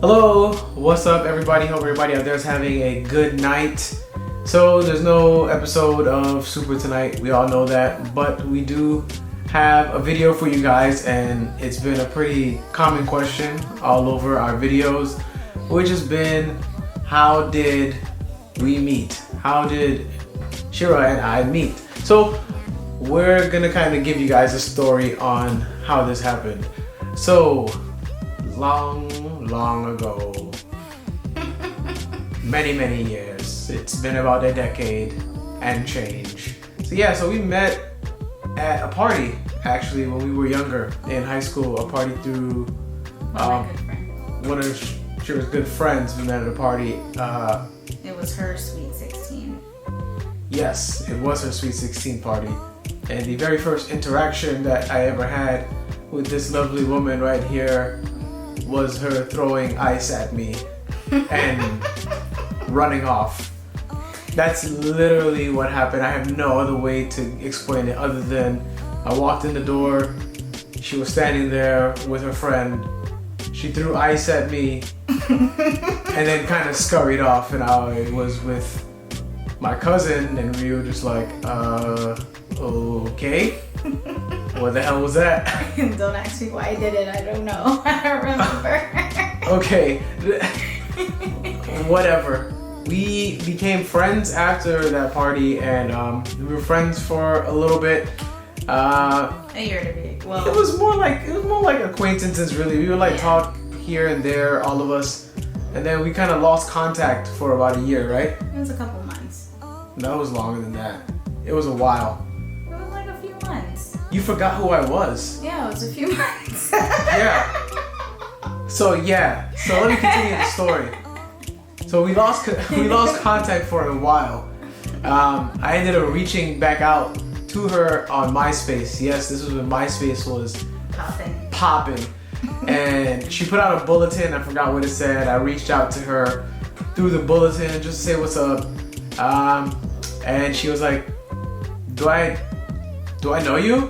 Hello, what's up everybody? Hope everybody out there is having a good night. So there's no episode of Super tonight, we all know that, but we do have a video for you guys, and it's been a pretty common question all over our videos, which has been, how did we meet? How did Sheera and I meet? So we're gonna kind of give you guys a story on how this happened. So long ago, many years, it's been about a decade and change. So we met at a party actually when we were younger in high school, a party through one of Sheera's good friends. We met at a party. It was her Sweet 16. Yes, it was her Sweet 16 party. And the very first interaction that I ever had with this lovely woman right here was her throwing ice at me and running off. That's literally what happened. I have no other way to explain it other than I walked in the door, she was standing there with her friend, she threw ice at me and then kind of scurried off, and I was with my cousin and we were just like, okay, what the hell was that? Don't ask me why I did it, I don't know. I don't remember. Okay, whatever. We became friends after that party, and we were friends for a little bit. A year to be. Well, it was more like acquaintances, really. We would like talk here and there, all of us, and then we kind of lost contact for about a year, right? It was a couple months. No, it was longer than that. It was a while. It was like a few months. You forgot who I was. Yeah, it was a few months. Yeah. So let me continue the story. So we lost contact for a while. I ended up reaching back out to her on MySpace. Yes, this was when MySpace was popping. And she put out a bulletin. I forgot what it said. I reached out to her through the bulletin just to say what's up. And she was like, "Do I know you?"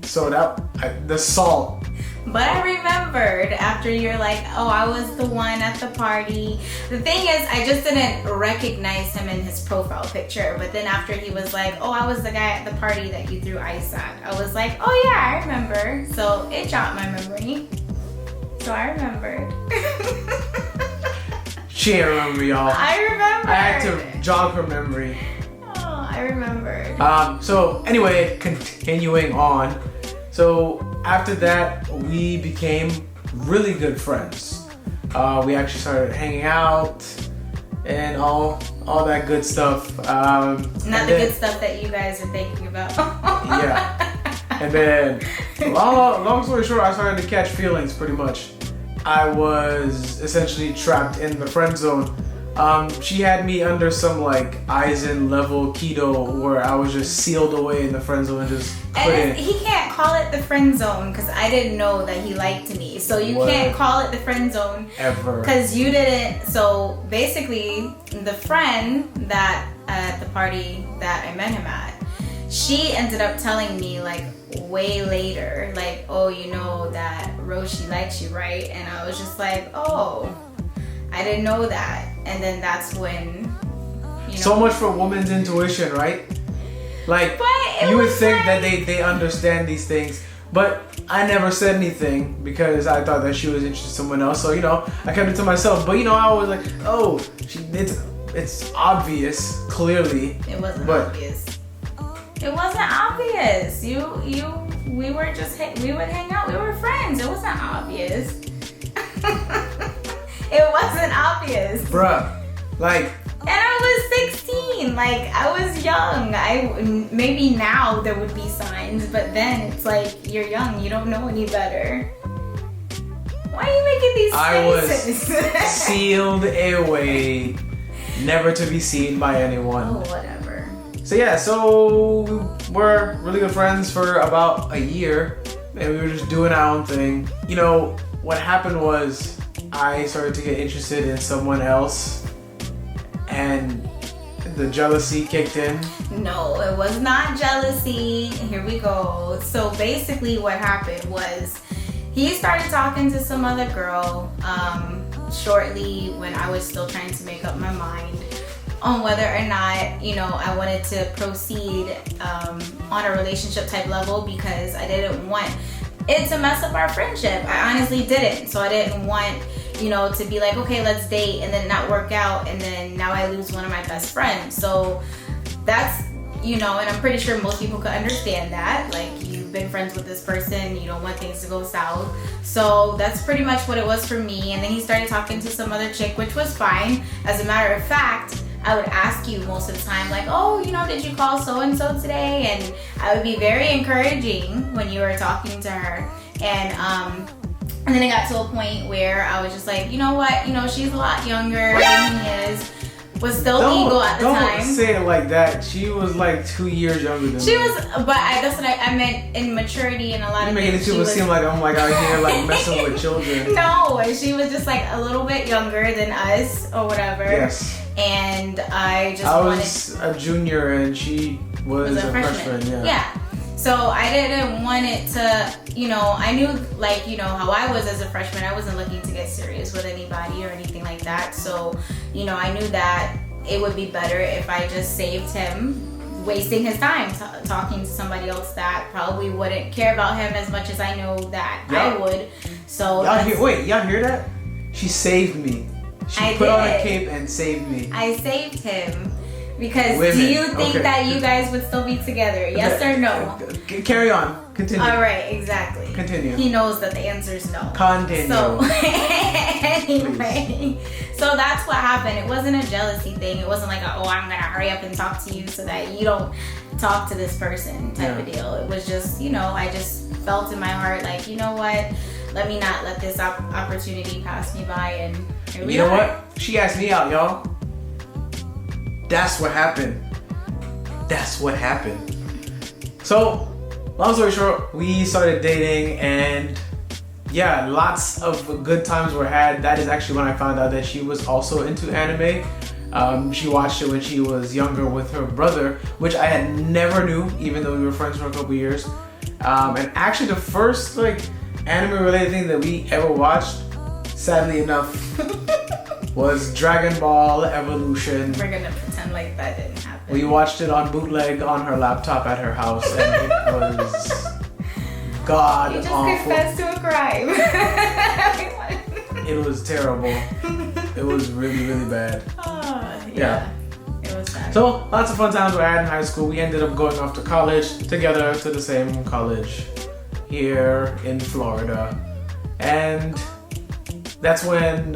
So the salt. But I remembered after you're like, oh, I was the one at the party. The thing is, I just didn't recognize him in his profile picture. But then after he was like, oh, I was the guy at the party that you threw ice at, I was like, oh yeah, I remember. So it jogged my memory. So I remembered. She didn't remember, y'all. I remember. I had to jog her memory. Oh, I remembered. So anyway, continuing on. So after that, we became really good friends. We actually started hanging out and all that good stuff. Not the good stuff that you guys are thinking about. Yeah. And then, long story short, I started to catch feelings pretty much. I was essentially trapped in the friend zone. She had me under some like Eisen level keto where I was just sealed away in the friend zone and just couldn't. And he can't call it the friend zone because I didn't know that he liked me. So you can't call it the friend zone ever because you didn't. So basically, the friend that at the party that I met him at, she ended up telling me like way later, like, oh, you know that Roshi likes you, right? And I was just like, oh, I didn't know that. And then that's when, so much for woman's intuition, right? Like, you would think that they understand these things, but I never said anything because I thought that she was interested in someone else. So, I kept it to myself. But, I was like, oh, it's obvious, clearly. It wasn't obvious. It wasn't obvious. We were just, we would hang out. We were friends. It wasn't obvious. It wasn't obvious. Bruh, like. And I was 16, like I was young. Maybe now there would be signs, but then it's like you're young, you don't know any better. Why are you making these faces? I was sealed away, never to be seen by anyone. Oh, whatever. So we were really good friends for about a year, and we were just doing our own thing. What happened was I started to get interested in someone else, and the jealousy kicked in. No, it was not jealousy. Here we go. So basically what happened was he started talking to some other girl shortly when I was still trying to make up my mind on whether or not, you know, I wanted to proceed on a relationship type level, because I didn't want it to mess up our friendship. I honestly didn't. So I didn't want, you know, to be like, okay, let's date, and then not work out, and then now I lose one of my best friends. So that's, you know, and I'm pretty sure most people could understand that. Like, you've been friends with this person, you don't want things to go south. So that's pretty much what it was for me. And then he started talking to some other chick, which was fine. As a matter of fact, I would ask you most of the time, like, oh, you know, did you call so-and-so today? And I would be very encouraging when you were talking to her. And then it got to a point where I was just like, you know what? You know, she's a lot younger than he is. Was still ego at the time. Don't say it like that. She was like 2 years younger than me. She was, but that's what I meant in maturity and a lot of things. You're making it seem like I'm like out here like messing with children. No, she was just like a little bit younger than us or whatever. Yes. And I was a junior and she was a freshman. Yeah. So I didn't want it to, you know, I knew, like, you know, how I was as a freshman. I wasn't looking to get serious with anybody or anything like that. So, you know, I knew that it would be better if I just saved him wasting his time talking to somebody else that probably wouldn't care about him as much as I know that I would. So y'all hear that? She saved me. She put on a cape and saved me. I saved him. Because do you think that you guys would still be together? Yes or no? Carry on. Continue. All right, exactly. Continue. He knows that the answer is no. Continue. So anyway, so that's what happened. It wasn't a jealousy thing. It wasn't like, oh, I'm gonna hurry up and talk to you so that you don't talk to this person type of deal. It was just, you know, I just felt in my heart like, you know what? Let me not let this opportunity pass me by, and here we are. You know what? She asked me out, y'all. That's what happened. That's what happened. So, long story short, we started dating, and yeah, lots of good times were had. That is actually when I found out that she was also into anime. She watched it when she was younger with her brother, which I had never knew, even though we were friends for a couple years. And actually the first like anime related thing that we ever watched, sadly enough, was Dragon Ball Evolution. We're gonna pretend like that didn't happen. We watched it on bootleg on her laptop at her house, and it was god awful. You just awful. confessed to a crime. It was terrible. It was really, really bad. Yeah. It was bad. So lots of fun times we had in high school. We ended up going off to college together, to the same college here in Florida, and that's when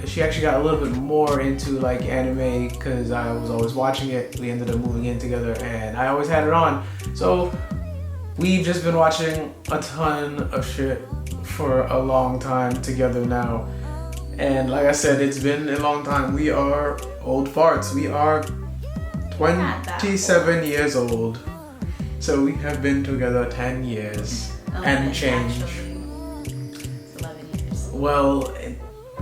she actually got a little bit more into like anime, because I was always watching it. We ended up moving in together, and I always had it on. So we've just been watching a ton of shit for a long time together now. And like I said, it's been a long time. We are old farts. We are 27 years old. So we have been together 10 years and change. It's 11 years. Well,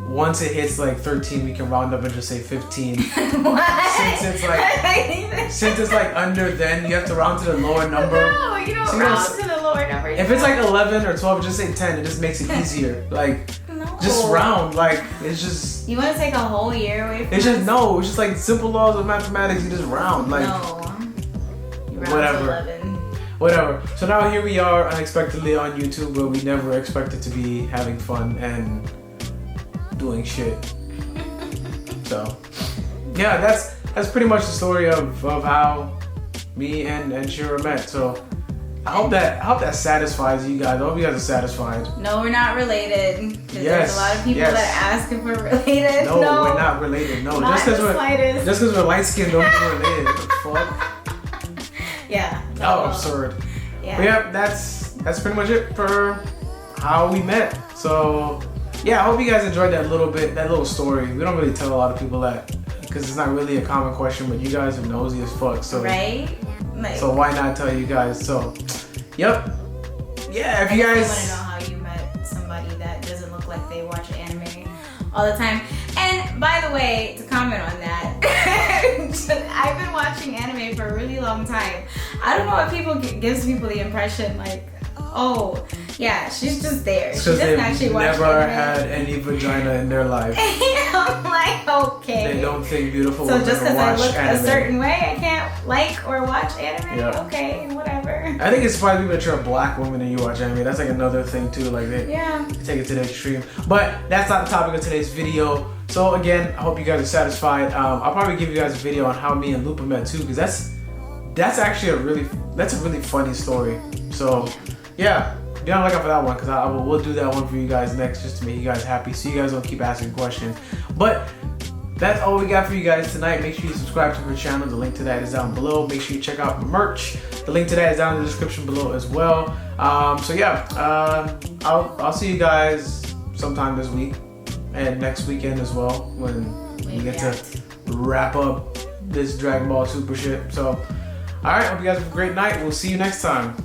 once it hits like 13, we can round up and just say 15. What? Since it's like under, then you have to round to the lower number. No, you don't round to the lower number. If it's like 11 or 12, just say 10. It just makes it easier. Like, just round. Like, it's just. You want to take a whole year away from It's just like simple laws of mathematics. You just round. Like, no. You round whatever. To 11. Whatever. So now here we are unexpectedly on YouTube, where we never expected to be having fun and doing shit. So yeah, that's pretty much the story of how me and Sheera met. So I hope that satisfies you guys. I hope you guys are satisfied. No, we're not related. Because Yes, there's a lot of people yes. that ask if we're related. No, we're not related. No, Not just because the slightest. we're light skinned, don't mean we're related. What the fuck? Yeah. Oh, absurd. Yeah. But yeah, that's pretty much it for how we met. So yeah, I hope you guys enjoyed that little story. We don't really tell a lot of people that, because it's not really a common question, but you guys are nosy as fuck. So Right? Like, so why not tell you guys? So yep. Yeah, if you I guys want to know how you met somebody that doesn't look like they watch anime all the time. And by the way, to comment on that, I've been watching anime for a really long time. I don't know if gives people the impression like Oh, yeah, she's just there. She Because doesn't they've actually watch never anime. had any vagina in their life. I'm like, okay. They don't think beautiful So women just because I watch look anime. a certain way, I can't like or watch anime? Yeah. Okay, whatever. I think it's surprising that you're a black woman and you watch anime. That's like another thing too. Like they Yeah. take it to the extreme. But that's not the topic of today's video. So again, I hope you guys are satisfied. I'll probably give you guys a video on how me and Lupa met too, because that's actually a really funny story. So yeah, be on the lookout for that one, because we'll do that one for you guys next, just to make you guys happy, so you guys don't keep asking questions. But that's all we got for you guys tonight. Make sure you subscribe to our channel. The link to that is down below. Make sure you check out merch. The link to that is down in the description below as well. So yeah, I'll see you guys sometime this week and next weekend as well, when we get to wrap up this Dragon Ball Super shit. So, alright, hope you guys have a great night. We'll see you next time.